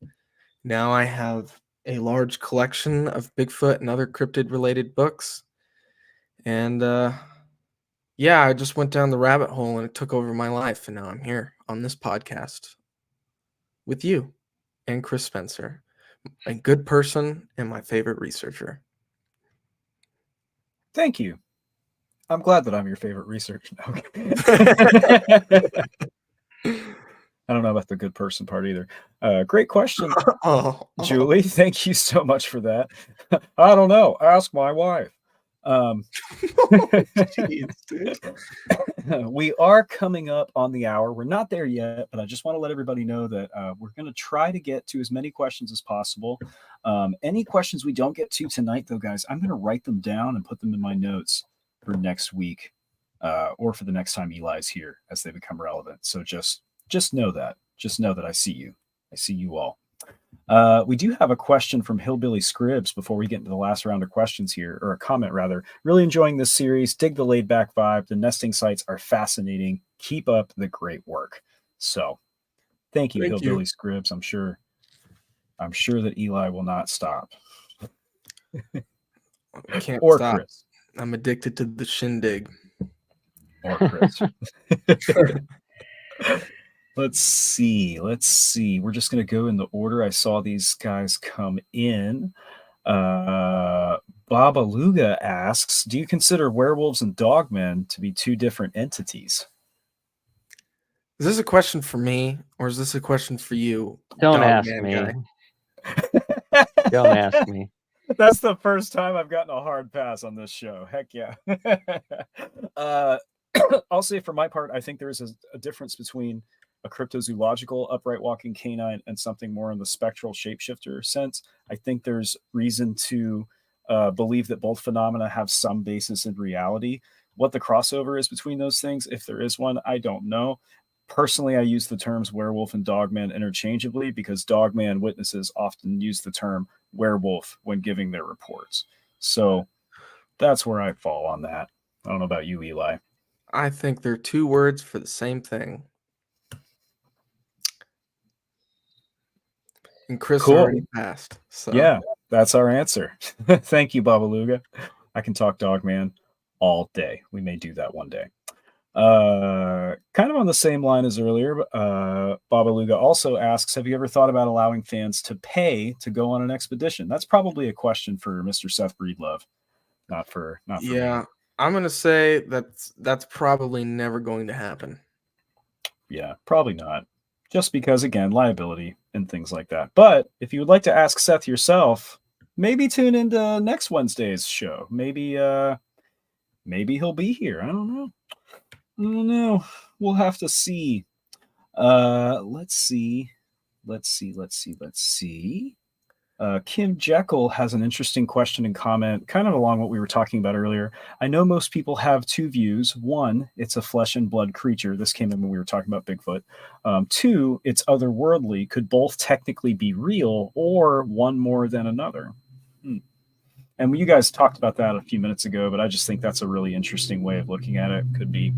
Now I have a large collection of Bigfoot and other cryptid-related books. And yeah, I just went down the rabbit hole and it took over my life. And now I'm here on this podcast with you and Chris Spencer, a good person and my favorite researcher. Thank you. I'm glad that I'm your favorite researcher. Okay. I don't know about the good person part either. Great question, Julie. Thank you so much for that. I don't know. Ask my wife. Jeez, dude. We are coming up on the hour. We're not there yet, but I just want to let everybody know that we're going to try to get to as many questions as possible. Any questions we don't get to tonight, though, guys, I'm going to write them down and put them in my notes for next week or for the next time Eli's here as they become relevant. So just know that. Just know that I see you. I see you all. We do have a question from Hillbilly Scribs before we get into the last round of questions here, or a comment rather. Really enjoying this series. Dig the laid back vibe. The nesting sites are fascinating. Keep up the great work. So thank you, Hillbilly Scribs. I'm sure I'm sure that Eli will not stop. Can't Or stop. Chris. I'm addicted to the shindig. Or Chris. Let's see. We're just going to go in the order I saw these guys come in. Babaluga asks, do you consider werewolves and dogmen to be two different entities? Is this a question for me, or is this a question for you? Don't ask Dogman me. guy? Don't ask me. That's the first time I've gotten a hard pass on this show. Heck yeah. I'll say for my part, I think there is a difference between a cryptozoological upright walking canine and something more in the spectral shapeshifter sense. I think there's reason to believe that both phenomena have some basis in reality. What the crossover is between those things, if there is one, I don't know. Personally, I use the terms werewolf and dogman interchangeably because dogman witnesses often use the term werewolf when giving their reports. So that's where I fall on that. I don't know about you, Eli. I think they're two words for the same thing. And Chris Cool. already passed. So Yeah, that's our answer. Thank you, Babaluga. I can talk dogman all day. We may do that one day. Kind of on the same line as earlier, Babaluga also asks, have you ever thought about allowing fans to pay to go on an expedition? That's probably a question for Mr. Seth Breedlove, not for yeah, me. I'm gonna say that's probably never going to happen. Yeah, probably not. Just because, again, liability and things like that. But if you would like to ask Seth yourself, maybe tune into next Wednesday's show. Maybe he'll be here. I don't know. We'll have to see. Let's see. Kim Jekyll has an interesting question and comment, kind of along what we were talking about earlier. I know most people have two views. One, it's a flesh and blood creature. This came in when we were talking about Bigfoot. Two, it's otherworldly. Could both technically be real, or one more than another? And you guys talked about that a few minutes ago, but I just think that's a really interesting way of looking at it. Could be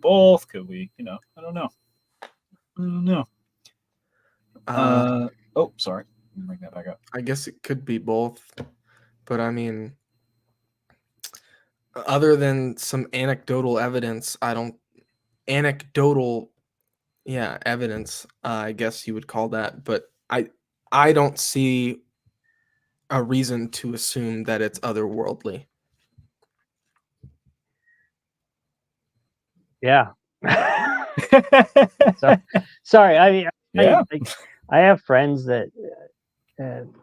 both. Could we? I don't know. Oh, sorry. Bring that back up. I guess it could be both, but I mean, other than some anecdotal evidence, evidence, I guess you would call that, but I don't see a reason to assume that it's otherworldly. Yeah. Sorry. I mean, Yeah. I have friends that I'm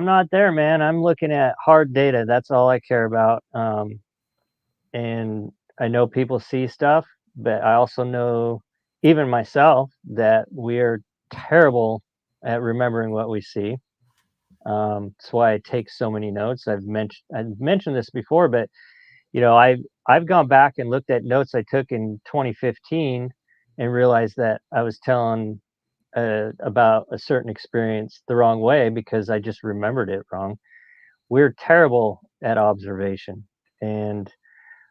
not there, man. I'm looking at hard data. That's all I care about. And I know people see stuff, but I also know, even myself, that we're terrible at remembering what we see. That's why I take so many notes. I've mentioned this before, but I've gone back and looked at notes I took in 2015 and realized that I was telling about a certain experience the wrong way because I just remembered it wrong. We're terrible at observation, and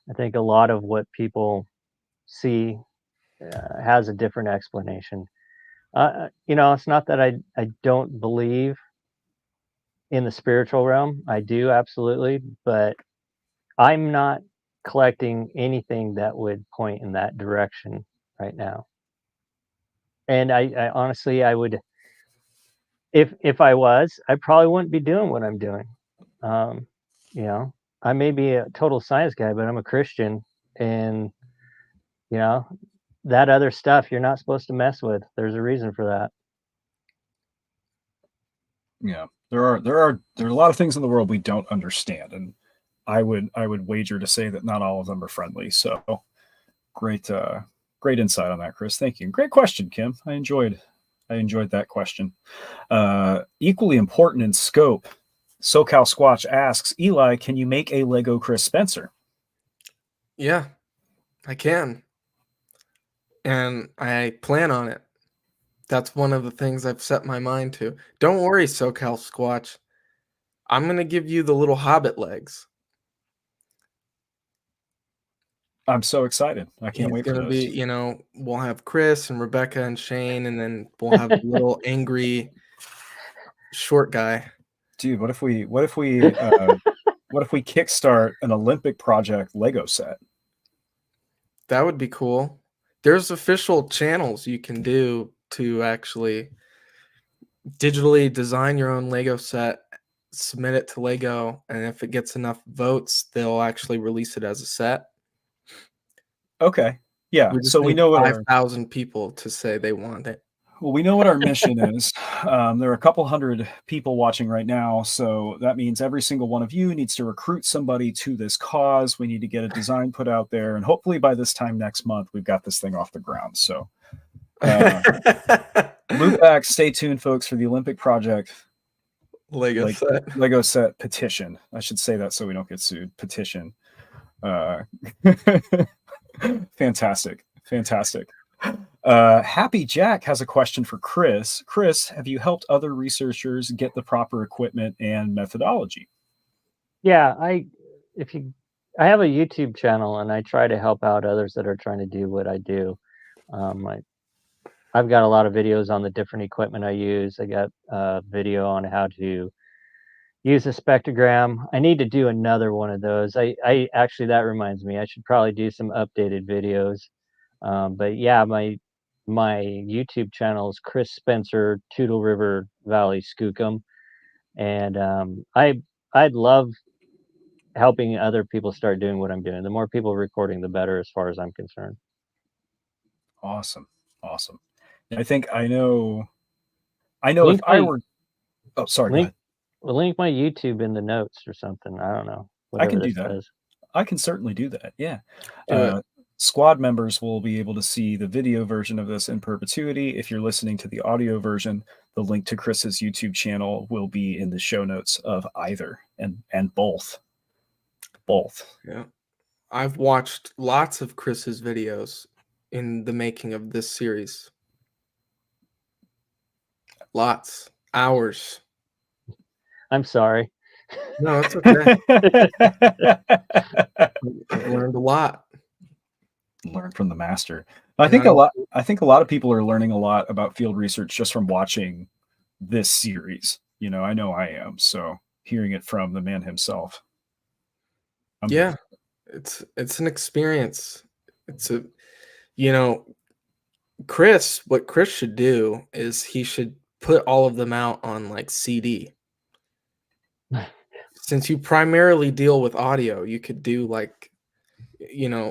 I think a lot of what people see has a different explanation. It's not that I don't believe in the spiritual realm. I do, absolutely, but I'm not collecting anything that would point in that direction right now. And I honestly, I would, if I was, I probably wouldn't be doing what I'm doing. I may be a total science guy, but I'm a Christian, and that other stuff you're not supposed to mess with. There's a reason for that. Yeah, there are a lot of things in the world we don't understand, and I would wager to say that not all of them are friendly. So great insight on that, Chris. Thank you. Great question, Kim. I enjoyed that question. Equally important in scope, SoCal Squatch asks, Eli, can you make a Lego Chris Spencer? Yeah, I can. And I plan on it. That's one of the things I've set my mind to. Don't worry, SoCal Squatch. I'm going to give you the little hobbit legs. I'm so excited. I can't He's wait for gonna those. be, we'll have Chris and Rebecca and Shane, and then we'll have a little angry short guy. Dude, what if we kickstart an Olympic project Lego set? That would be cool. There's official channels you can do to actually digitally design your own Lego set, submit it to Lego, and if it gets enough votes, they'll actually release it as a set. Okay. Yeah. We just So we need know what 5,000 people to say they want it. our mission is. There are a couple hundred people watching right now, so that means every single one of you needs to recruit somebody to this cause. We need to get a design put out there, and hopefully by this time next month, we've got this thing off the ground. So loop back, stay tuned, folks, for the Olympic project Lego set petition. I should say that so we don't get sued. Petition. Fantastic. Happy Jack has a question for Chris. Chris, have you helped other researchers get the proper equipment and methodology? Yeah, I have a YouTube channel and I try to help out others that are trying to do what I do. I've got a lot of videos on the different equipment I use. I got a video on how to use a spectrogram. I need to do another one of those. I actually, that reminds me, I should probably do some updated videos. But yeah, my YouTube channel is Chris Spencer, Toutle River Valley Skookum, and I'd love helping other people start doing what I'm doing. The more people recording, the better, as far as I'm concerned. Awesome. I think I know if I were. Oh, sorry. Go ahead. We'll link my YouTube in the notes or something. I don't know. I can do that. I can certainly do that. Yeah. Squad members will be able to see the video version of this in perpetuity. If you're listening to the audio version, the link to Chris's YouTube channel will be in the show notes of either and both. Yeah. I've watched lots of Chris's videos in the making of this series. Lots. Hours. I'm sorry. No, it's okay. I've learned a lot. Learn from the master. I think a lot of people are learning a lot about field research just from watching this series. I know I am. So hearing it from the man himself. It's an experience. Chris, what Chris should do is he should put all of them out on like CD. Since you primarily deal with audio, you could do like,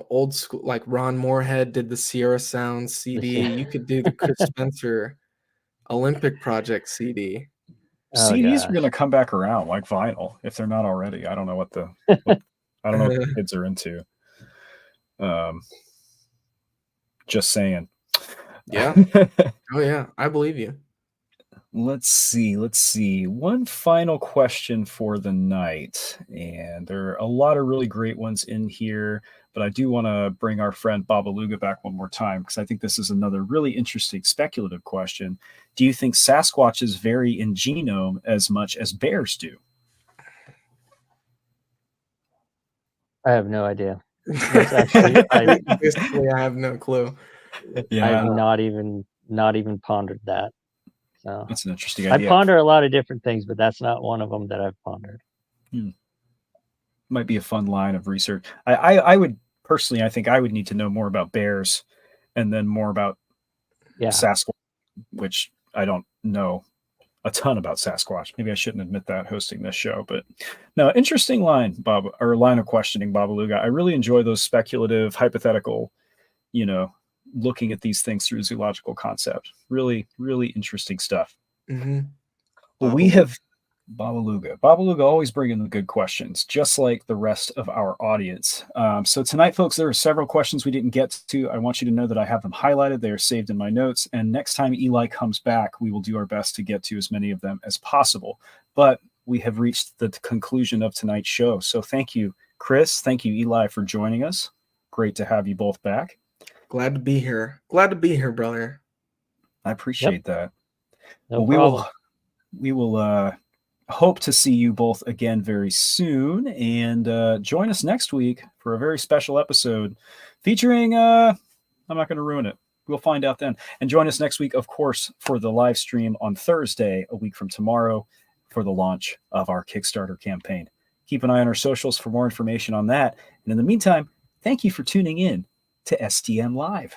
old school, like Ron Moorhead did the Sierra Sound CD. You could do the Chris Spencer Olympic Project CD. CDs are going to come back around like vinyl if they're not already. I don't know what the kids are into. Just saying. Yeah. Oh yeah, I believe you. Let's see. One final question for the night. And there are a lot of really great ones in here, but I do want to bring our friend Babaluga back one more time because I think this is another really interesting speculative question. Do you think Sasquatches vary in genome as much as bears do? I have no idea. Actually, I have no clue. Yeah. I have not even pondered that. So that's an interesting idea. I ponder a lot of different things, but that's not one of them that I've pondered. Might be a fun line of research. I would personally, I think I would need to know more about bears and then more about Sasquatch, which I don't know a ton about Sasquatch. Maybe I shouldn't admit that hosting this show, but no, interesting line of questioning, Babaluga. I really enjoy those speculative, hypothetical, looking at these things through zoological concept. Really, really interesting stuff. Mm-hmm. Well, we have Babaluga always bringing the good questions, just like the rest of our audience. So tonight, folks, there are several questions we didn't get to. I want you to know that I have them highlighted. They are saved in my notes. And next time Eli comes back, we will do our best to get to as many of them as possible. But we have reached the conclusion of tonight's show. So thank you, Chris. Thank you, Eli, for joining us. Great to have you both back. Glad to be here. Glad to be here, brother. I appreciate that. No well, problem. we will hope to see you both again very soon. And join us next week for a very special episode featuring, I'm not going to ruin it. We'll find out then. And join us next week, of course, for the live stream on Thursday, a week from tomorrow, for the launch of our Kickstarter campaign. Keep an eye on our socials for more information on that. And in the meantime, thank you for tuning in to STM Live.